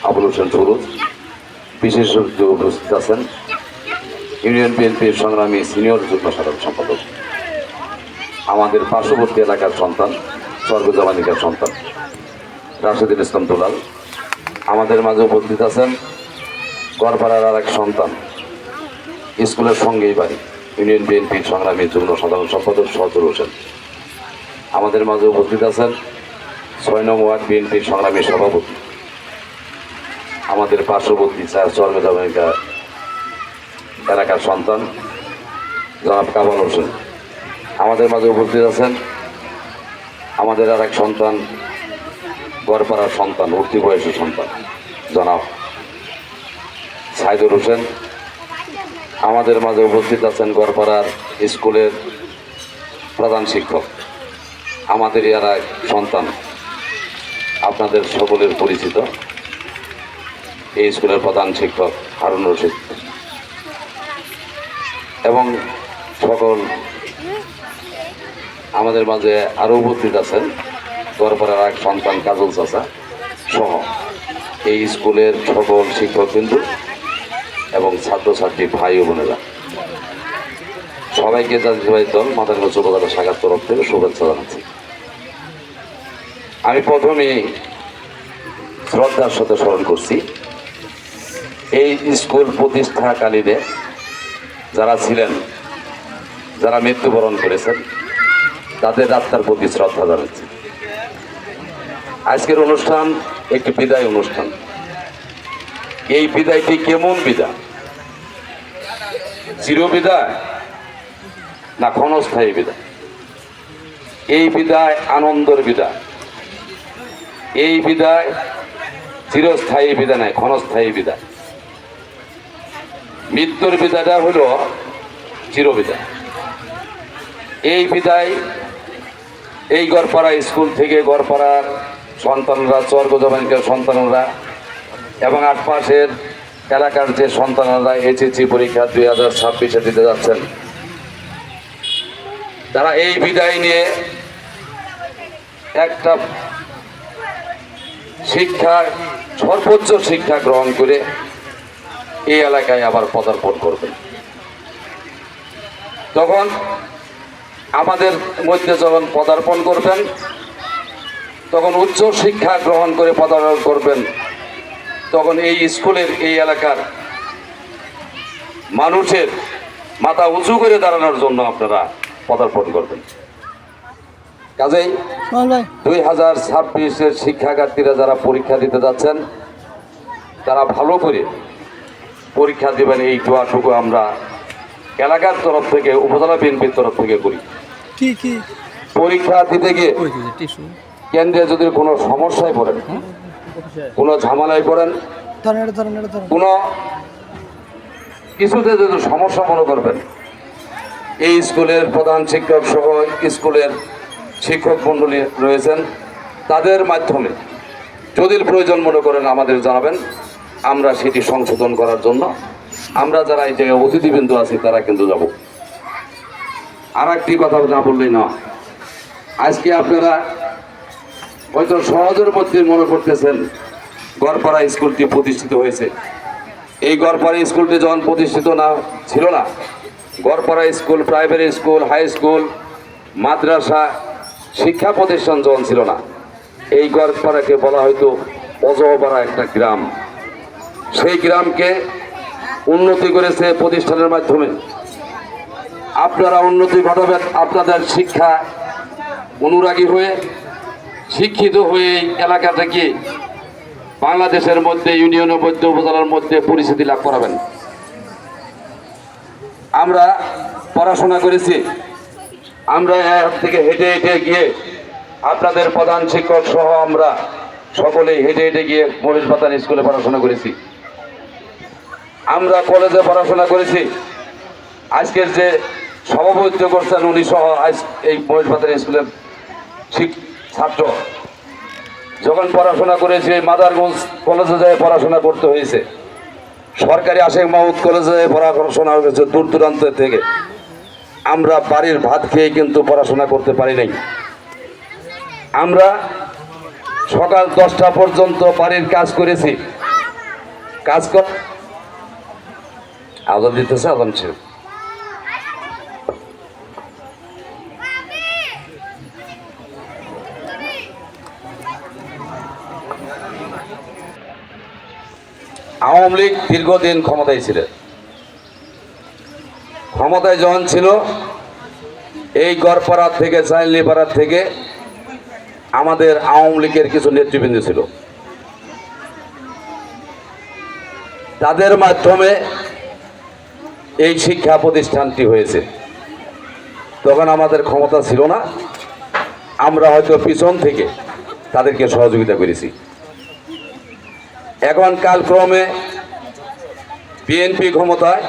আবুল হোসেন সুরুজ, বিশেষ উপস্থিত আছেন ইউনিয়ন বিএনপির সংগ্রামী সিনিয়র যুগ্ম সাধারণ সম্পাদক, আমাদের পার্শ্ববর্তী এলাকার সন্তান, স্বর্গজবানিকার সন্তান রাশেদুল ইসলাম দুলাল। আমাদের মাঝে উপস্থিত আছেন গড়পাড়ার আর এক সন্তান, স্কুলের সঙ্গেই বাড়ি, ইউনিয়ন বিএনপির সংগ্রামী যুগ্ম সাধারণ সম্পাদক সজল হোসেন। আমাদের মাঝে উপস্থিত আছেন ৬ নং ওয়ার্ড বিএনপির সংগ্রামী সভাপতি, আমাদের পার্শ্ববর্তী স্বর্গজবানিকা এলাকার সন্তান জনাব কামাল হোসেন। আমাদের মাঝে উপস্থিত আছেন আমাদের আর এক সন্তান, গড়পাড়ার সন্তান, উঠতি বয়সী সন্তান জনাব সাইদুর হোসেন। আমাদের মাঝে উপস্থিত আছেন গড়পাড়ার স্কুলের প্রধান শিক্ষক, আমাদের আর এক সন্তান, আপনাদের সকলের পরিচিত এই স্কুলের প্রধান শিক্ষক হারুন রশিদ, এবং সকল আমাদের মাঝে আরও উপস্থিত আছেন গড়পাড়ার এক সন্তান কাজল চাচা সহ এই স্কুলের সকল শিক্ষকবৃন্দ এবং ছাত্রছাত্রী ভাই ও বোনেরা, সবাইকে জাতীয়তাবাদী দল মাদারগঞ্জ উপজেলা শাখার তরফ থেকে শুভেচ্ছা জানাচ্ছি। আমি প্রথমে শ্রদ্ধার সাথে স্মরণ করছি এই স্কুল প্রতিষ্ঠাকালীনে যারা ছিলেন, যারা মৃত্যুবরণ করেছেন, তাদের আত্মার প্রতি শ্রদ্ধা জানাচ্ছি। আজকের অনুষ্ঠান একটি বিদায় অনুষ্ঠান। এই বিদায়টি কেমন বিদায়? চিরবিদায় না ক্ষণস্থায়ী বিদায়? এই বিদায় আনন্দের বিদায়, এই বিদায় চিরস্থায়ী বিদায় নয়, ক্ষণস্থায়ী বিদায়। মৃত্যুর বিদায়টা হলো চিরবিদায়। এই বিদায় এই গড়পাড়া স্কুল থেকে গড়পাড়ার সন্তানরা, স্বর্গজবানিকার সন্তানরা এবং আশপাশের এলাকার যে সন্তানরা এইচএসসি পরীক্ষা 2026-এ দিতে যাচ্ছেন, তারা এই বিদায় নিয়ে একটা শিক্ষা, সর্বোচ্চ শিক্ষা গ্রহণ করে এই এলাকায় আবার পদার্পণ করবেন। তখন আমাদের মধ্যে যখন পদার্পণ করবেন, তখন উচ্চ শিক্ষা গ্রহণ করে পদার্পণ করবেন, তখন এই স্কুলের, এই এলাকার মানুষের মাথা উঁচু করে দাঁড়ানোর জন্য আপনারা পদার্পণ করবেন। কাজেই 2026-এর শিক্ষার্থীরা যারা পরীক্ষা দিতে যাচ্ছেন, তারা ভালো করে পরীক্ষা দেবেন, এই দোয়াটুকু আমরা এলাকার তরফ থেকে, উপজেলা বিএনপির তরফ থেকে করি। পরীক্ষা দিতে গিয়ে কেন্দ্রে যদি কোনো সমস্যায় পড়েন, কোনো ঝামেলায় পড়েন, কোনো কিছুতে যদি সমস্যা মনে করবেন, এই স্কুলের প্রধান শিক্ষক সহ স্কুলের শিক্ষক মণ্ডলী রয়েছেন, তাদের মাধ্যমে যদি প্রয়োজন মনে করেন আমাদের জানাবেন, আমরা সেটি সংশোধন করার জন্য আমরা যারা এই জায়গায় অতিথিবৃন্দ আছি তারা কিন্তু যাব। আর একটি কথা না বললেই না, আজকে আপনারা হয়তো সহজের মধ্যে মনে করতেছেন গড়পাড়া স্কুলটি প্রতিষ্ঠিত হয়েছে। এই গড়পাড়া স্কুলটি যখন প্রতিষ্ঠিত ছিল না, Garpara school, primary school, high school, মাদ্রাসা, শিক্ষা প্রতিষ্ঠান যখন ছিল না, এই গড়পাড়াকে বলা হয়তো অজপাড়া একটা গ্রাম। সেই গ্রামকে উন্নতি করেছে প্রতিষ্ঠানের মাধ্যমে। আপনারা উন্নতি ঘটাবেন আপনাদের শিক্ষা অনুরাগী হয়ে, শিক্ষিত হয়ে এই এলাকাটাকে বাংলাদেশের মধ্যে, ইউনিয়নের মধ্যে, উপজেলার মধ্যে পরিচিতি লাভ করাবেন। আমরা পড়াশোনা করেছি, আমরা এর থেকে হেঁটে হেঁটে গিয়ে আপনাদের প্রধান শিক্ষক সহ আমরা সকলেই হেঁটে হেঁটে গিয়ে মরিচ বাতান স্কুলে পড়াশোনা করেছি, আমরা কলেজে পড়াশোনা করেছি। আজকের যে সভাপতিত্ব করছেন উনি সহ এই মরিচ বাতান স্কুলের ছাত্র, যখন পড়াশোনা করেছি মাদারগঞ্জ কলেজে যায় পড়াশোনা করতে হয়েছে, সরকারি আশেক মাহমুদ কলেজে পড়াশোনা হয়েছে দূর দূরান্ত থেকে। আমরা বাড়ির ভাত খেয়ে কিন্তু পড়াশোনা করতে পারি নাই। আমরা সকাল 10টা পর্যন্ত বাড়ির কাজ করেছি, কাজ কর। আজান দিতেছে, আজান ছিল। আওয়ামী লীগ দীর্ঘদিন ক্ষমতায় ছিল। ক্ষমতায় যখন ছিল, এই গড়পাড়ার থেকে চাইলনিপাড়ার থেকে আমাদের আওয়ামী লীগের কিছু নেতৃবৃন্দ ছিল, তাদের মাধ্যমে এই শিক্ষা প্রতিষ্ঠানটি হয়েছে। তখন আমাদের ক্ষমতা ছিল না, আমরা হয়তো পিছন থেকে তাদেরকে সহযোগিতা করেছি। এখন কালক্রমে বিএনপি ক্ষমতায়,